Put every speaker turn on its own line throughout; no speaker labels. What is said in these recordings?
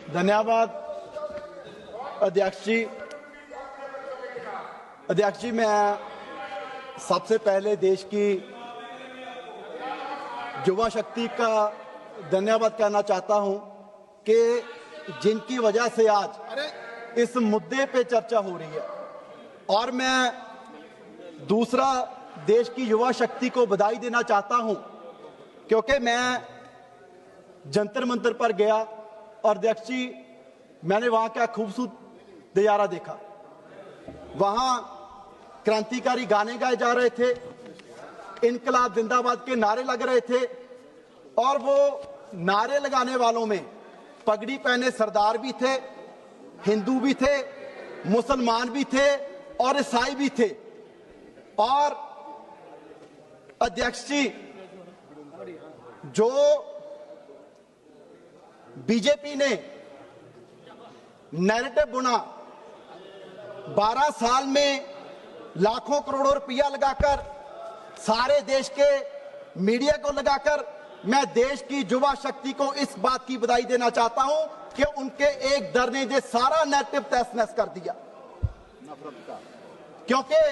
धन्यवाद अध्यक्ष जी। अध्यक्ष जी, मैं सबसे पहले देश की युवा शक्ति का धन्यवाद करना चाहता हूं कि जिनकी वजह से आज इस मुद्दे पे चर्चा हो रही है। और मैं दूसरा देश की युवा शक्ति को बधाई देना चाहता हूं क्योंकि मैं जंतर मंतर पर गया और अध्यक्ष जी, मैंने वहां का खूबसूरत नजारा देखा। वहां क्रांतिकारी गाने गाए जा रहे थे, इनकलाब जिंदाबाद के नारे लग रहे थे और वो नारे लगाने वालों में पगड़ी पहने सरदार भी थे, हिंदू भी थे, मुसलमान भी थे और ईसाई भी थे। और अध्यक्ष जी, जो बीजेपी ने नैरेटिव बुना, 12 साल में लाखों करोड़ों रुपया लगाकर, सारे देश के मीडिया को लगाकर, मैं देश की युवा शक्ति को इस बात की बधाई देना चाहता हूं कि उनके एक डर ने जो सारा नैरेटिव तहस नहस कर दिया। क्योंकि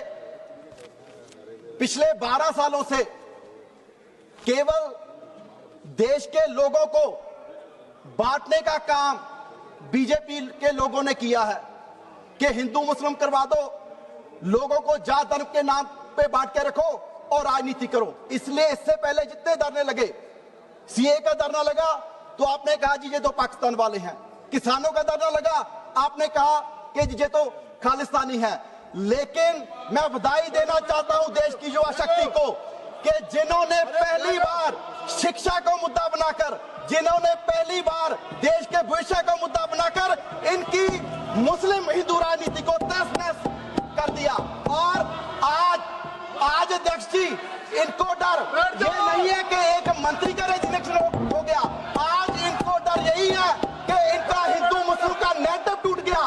पिछले 12 सालों से केवल देश के लोगों को बांटने का काम बीजेपी के लोगों ने किया है कि हिंदू मुस्लिम करवा दो, लोगों को जात धर्म के नाम पे बांट के रखो और राजनीति करो। इसलिए इससे पहले जितने धरने लगे, सीए का धरना लगा तो आपने कहा जी ये तो पाकिस्तान वाले हैं, किसानों का धरना लगा आपने कहा कि ये तो खालिस्तानी है। लेकिन मैं बधाई देना चाहता हूं देश की युवा शक्ति को कि जिन्होंने पहली बार शिक्षा को मुद्दा बनाकर, जिन्होंने पहली बार देश के भविष्य को मुद्दा बनाकर इनकी मुस्लिम हिंदू राजनीति को तहस नहस कर दिया। और आज अध्यक्ष जी, इनको डर ये नहीं है कि एक मंत्री का रेजिग्नेशन हो गया, आज इनको डर यही है कि इनका हिंदू मुस्लिम का नैरेटिव टूट गया।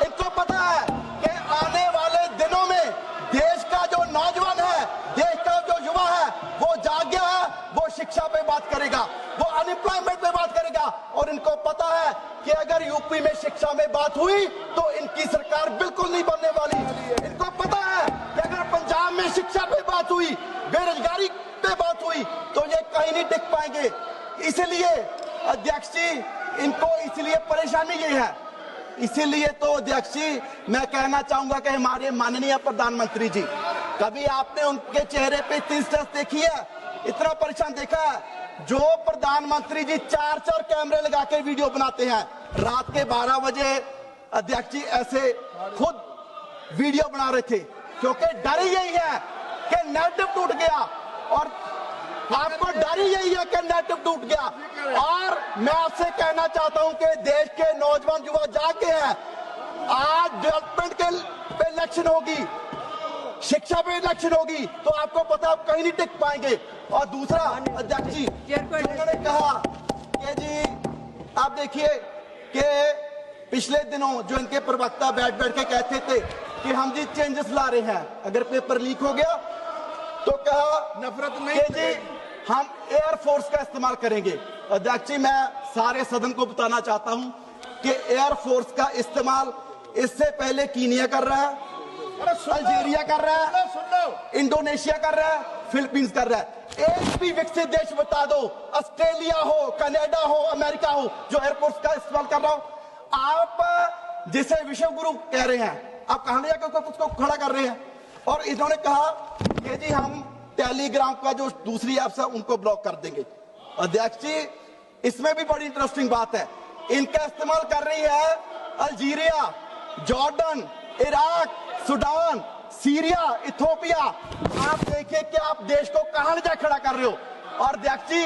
इनको पता है कि आने वाले दिनों में देश का जो नौजवान है, देश का जो युवा है, वो जाग गया है, वो शिक्षा पे बात करेगा, वो अनएम्प्लॉयमेंट पे बात करेगा। और इनको पता है कि अगर यूपी में शिक्षा में बात हुई तो इनकी सरकार बिल्कुल नहीं बनने वाली। इनको पता है कि अगर पंजाब में शिक्षा पे बात हुई, बेरोजगारी पे बात हुई तो ये कहीं नहीं टिक पाएंगे। इसलिए अध्यक्ष जी, इनको इसलिए परेशानी ये है। इसीलिए तो अध्यक्ष जी, मैं कहना चाहूंगा कि हमारे माननीय प्रधानमंत्री जी, कभी आपने उनके चेहरे पे इतनी स्ट्रेस देखी है, इतना परेशान देखा है? जो प्रधानमंत्री जी 4 कैमरे लगा के वीडियो बनाते हैं, रात के 12 बजे अध्यक्ष जी ऐसे खुद वीडियो बना रहे थे, क्योंकि डर ही यही है कि नैरेटिव टूट गया। और आपको डर ही यही है कि नैरेटिव टूट गया। और मैं आपसे कहना चाहता हूं कि देश के नौजवान युवा जाके हैं, आज डेवलपमेंट के पे इलेक्शन होगी, शिक्षा पे इलेक्शन होगी, तो आपको पता आप कहीं नहीं टिक पाएंगे। और दूसरा अध्यक्ष जी, उन्होंने कहा कि जी आप देखिए कि पिछले दिनों जो इनके प्रवक्ता बैठ के कहते थे कि हम जी चेंजेस ला रहे हैं, अगर पेपर लीक हो गया तो कहा नफरत नहीं कि जी हम एयरफोर्स का इस्तेमाल करेंगे। अध्यक्ष जी, मैं सारे सदन को बताना चाहता हूं कि एयरफोर्स का इस्तेमाल इससे पहले कीनिया कर रहा है, अल्जीरिया कर रहा है, इंडोनेशिया कर रहा है, फिलीपींस कर रहा है। एक भी विकसित देश बता दो, ऑस्ट्रेलिया हो, कनाडा हो, अमेरिका हो, जो एयरफोर्स का इस्तेमाल कर रहा हो। आप जिसे विश्व गुरु कह रहे हैं, आप कहां ले जाकर उसको खड़ा कर रहे हैं। और इन्होंने कहा कि जी हम टेलीग्राम का जो दूसरी ऐप्स है उनको ब्लॉक कर देंगे। अध्यक्ष जी, इसमें भी बड़ी इंटरेस्टिंग बात है, इनका इस्तेमाल कर रही है Algeria, Jordan, Iraq, Sudan, Syria, Ethiopia. आप देखिए कि आप देश को कहां ले जा खड़ा कर रहे हो। और अध्यक्ष जी,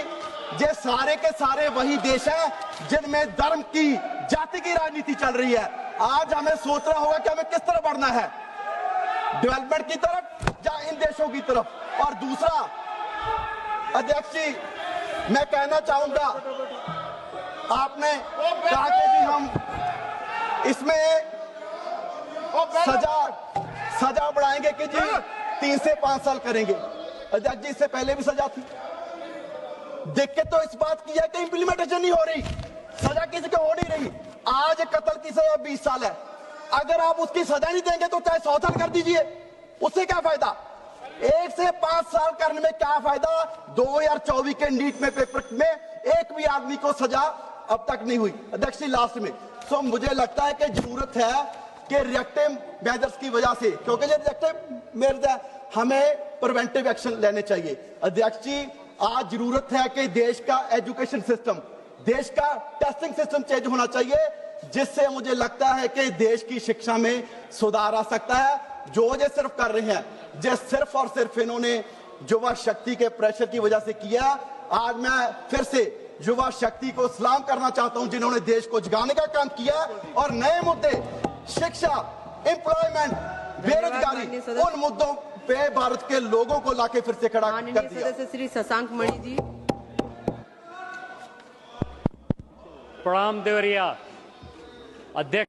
ये सारे के सारे वही देश हैं जिनमें धर्म की, जाति की राजनीति चल रही है। आज हमें सोचना होगा कि हमें किस तरह बढ़ना है, डेवलपमेंट की तरफ या इन देशों की तरफ। और दूसरा अध्यक्ष जी, मैं कहना चाहूंगा, आपने कहा कि जी हम इसमें सजा बढ़ाएंगे कि जी 3 से 5 साल करेंगे। अध्यक्ष जी, इससे पहले भी सजा थी, देख के तो इस बात की है कि इंप्लीमेंटेशन नहीं हो रही, सजा किसी को हो नहीं रही। आज कत्ल की सजा 20 साल है। अगर आप उसकी सजा नहीं देंगे तो चाहे 100 साल कर दीजिए, उससे क्या फायदा? 1 से 5 साल करने में क्या फायदा? 2024 के नीट में पेपर में एक भी आदमी को सजा अब तक नहीं हुई। अध्यक्ष जी लास्ट में सो मुझे लगता है कि जरूरत है कि रिएक्टिव मेजर्स की वजह से, क्योंकि ये रिएक्टिव मेजर्स है, हमें प्रिवेंटिव एक्शन लेने चाहिए। अध्यक्ष जी आज जरूरत है कि देश का एजुकेशन सिस्टम, देश का टेस्टिंग सिस्टम चेंज होना चाहिए, जिससे मुझे लगता है कि देश की शिक्षा में सुधार आ सकता है। जो ये सिर्फ कर रहे हैं, जो सिर्फ और सिर्फ इन्होंने युवा शक्ति के प्रेशर की वजह से किया। आज मैं फिर से युवा शक्ति को सलाम करना चाहता हूं, जिन्होंने देश को जगाने का काम किया और नए मुद्दे शिक्षा, एम्प्लॉयमेंट, बेरोजगारी, उन मुद्दों पे भारत के लोगों को लाके फिर से खड़ा कर दिया।
सदस्य श्री शशांक मणि जी।
प्रणाम देवरिया अध्यक्ष।